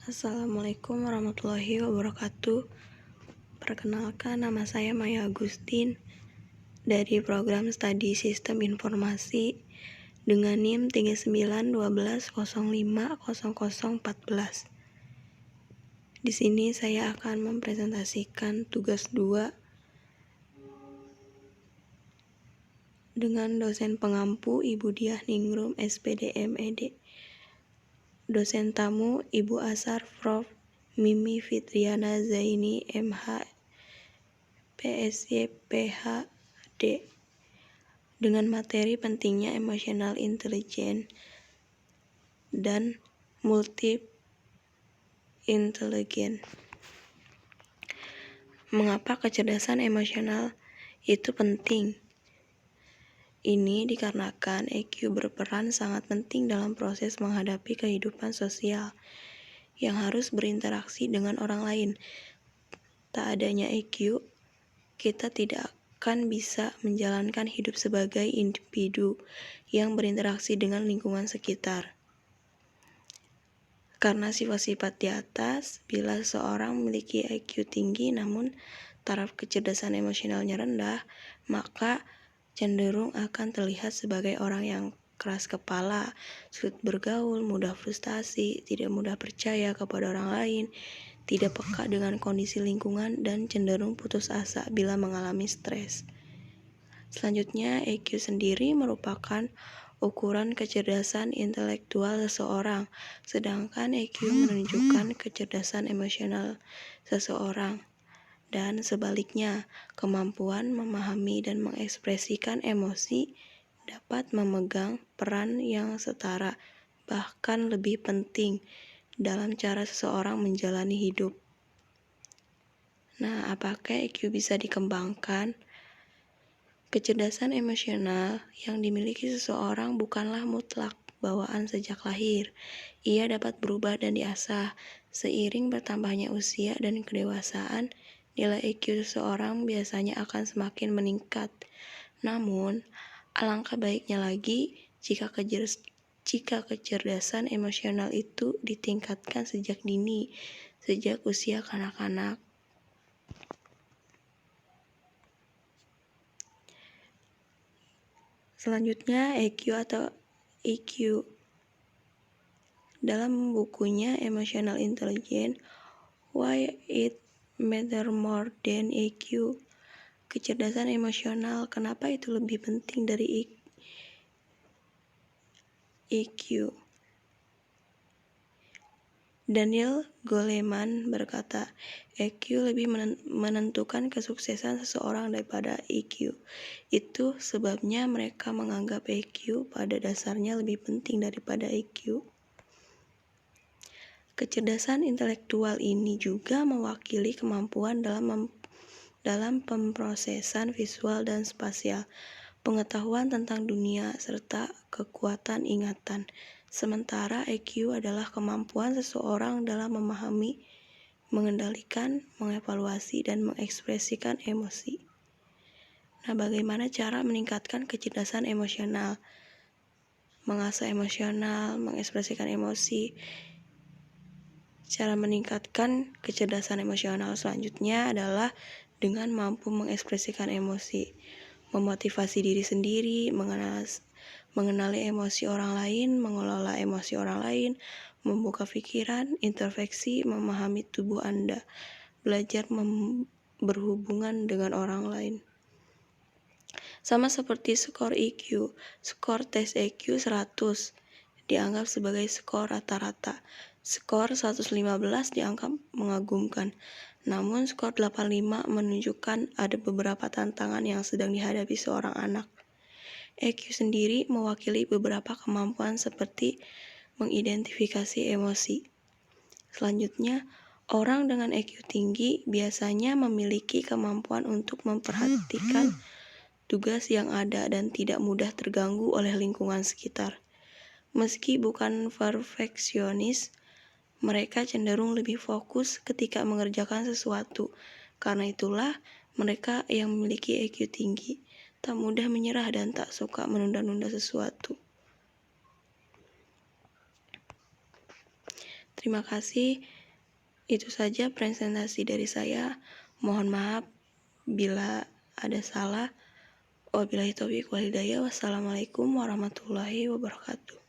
Assalamualaikum warahmatullahi wabarakatuh. Perkenalkan, nama saya Maya Agustin dari program Studi Sistem Informasi dengan NIM 3912050014. Di sini saya akan mempresentasikan tugas 2 dengan dosen pengampu Ibu Diah Ningrum SPD MED. Dosen tamu Ibu Asar Prof. Mimi Fitriana Zaini MH PSY PhD dengan materi pentingnya emotional intelligence dan multi intelligence. Mengapa kecerdasan emosional itu penting? Ini dikarenakan EQ berperan sangat penting dalam proses menghadapi kehidupan sosial yang harus berinteraksi dengan orang lain. Tak adanya EQ, kita tidak akan bisa menjalankan hidup sebagai individu yang berinteraksi dengan lingkungan sekitar. Karena sifat-sifat di atas, bila seorang memiliki EQ tinggi namun taraf kecerdasan emosionalnya rendah, maka cenderung akan terlihat sebagai orang yang keras kepala, sulit bergaul, mudah frustasi, tidak mudah percaya kepada orang lain, tidak peka dengan kondisi lingkungan, dan cenderung putus asa bila mengalami stres. Selanjutnya, EQ sendiri merupakan ukuran kecerdasan intelektual seseorang, sedangkan EQ menunjukkan kecerdasan emosional seseorang. Dan sebaliknya, kemampuan memahami dan mengekspresikan emosi dapat memegang peran yang setara, bahkan lebih penting dalam cara seseorang menjalani hidup. Nah, apakah EQ bisa dikembangkan? Kecerdasan emosional yang dimiliki seseorang bukanlah mutlak bawaan sejak lahir. Ia dapat berubah dan diasah. Seiring bertambahnya usia dan kedewasaan, nilai EQ seseorang biasanya akan semakin meningkat. Namun, alangkah baiknya lagi jika kecerdasan emosional itu ditingkatkan sejak dini, sejak usia kanak-kanak. Selanjutnya, EQ atau EQ. Dalam bukunya Emotional Intelligence, Why It Matter More Than EQ, kecerdasan emosional, kenapa itu lebih penting dari EQ? Daniel Goleman berkata, EQ lebih menentukan kesuksesan seseorang daripada EQ. Itu sebabnya mereka menganggap EQ pada dasarnya lebih penting daripada EQ. Kecerdasan intelektual ini juga mewakili kemampuan dalam pemrosesan visual dan spasial, pengetahuan tentang dunia, serta kekuatan ingatan. Sementara EQ adalah kemampuan seseorang dalam memahami, mengendalikan, mengevaluasi, dan mengekspresikan emosi. Nah, bagaimana cara meningkatkan kecerdasan emosional? Mengasah emosional, mengekspresikan emosi. Cara meningkatkan kecerdasan emosional selanjutnya adalah dengan mampu mengekspresikan emosi, memotivasi diri sendiri, mengenali emosi orang lain, mengelola emosi orang lain, membuka pikiran, introspeksi, memahami tubuh Anda, belajar berhubungan dengan orang lain. Sama seperti skor EQ, skor tes EQ 100 dianggap sebagai skor rata-rata. Skor 115 dianggap mengagumkan. Namun skor 85 menunjukkan ada beberapa tantangan yang sedang dihadapi seorang anak. EQ sendiri mewakili beberapa kemampuan seperti mengidentifikasi emosi. Selanjutnya, orang dengan EQ tinggi biasanya memiliki kemampuan untuk memperhatikan tugas yang ada dan tidak mudah terganggu oleh lingkungan sekitar. Meski bukan perfeksionis, mereka cenderung lebih fokus ketika mengerjakan sesuatu. Karena itulah, mereka yang memiliki EQ tinggi tak mudah menyerah dan tak suka menunda-nunda sesuatu. Terima kasih. Itu saja presentasi dari saya. Mohon maaf bila ada salah. Wabillahi taufiq wal hidayah. Wassalamualaikum warahmatullahi wabarakatuh.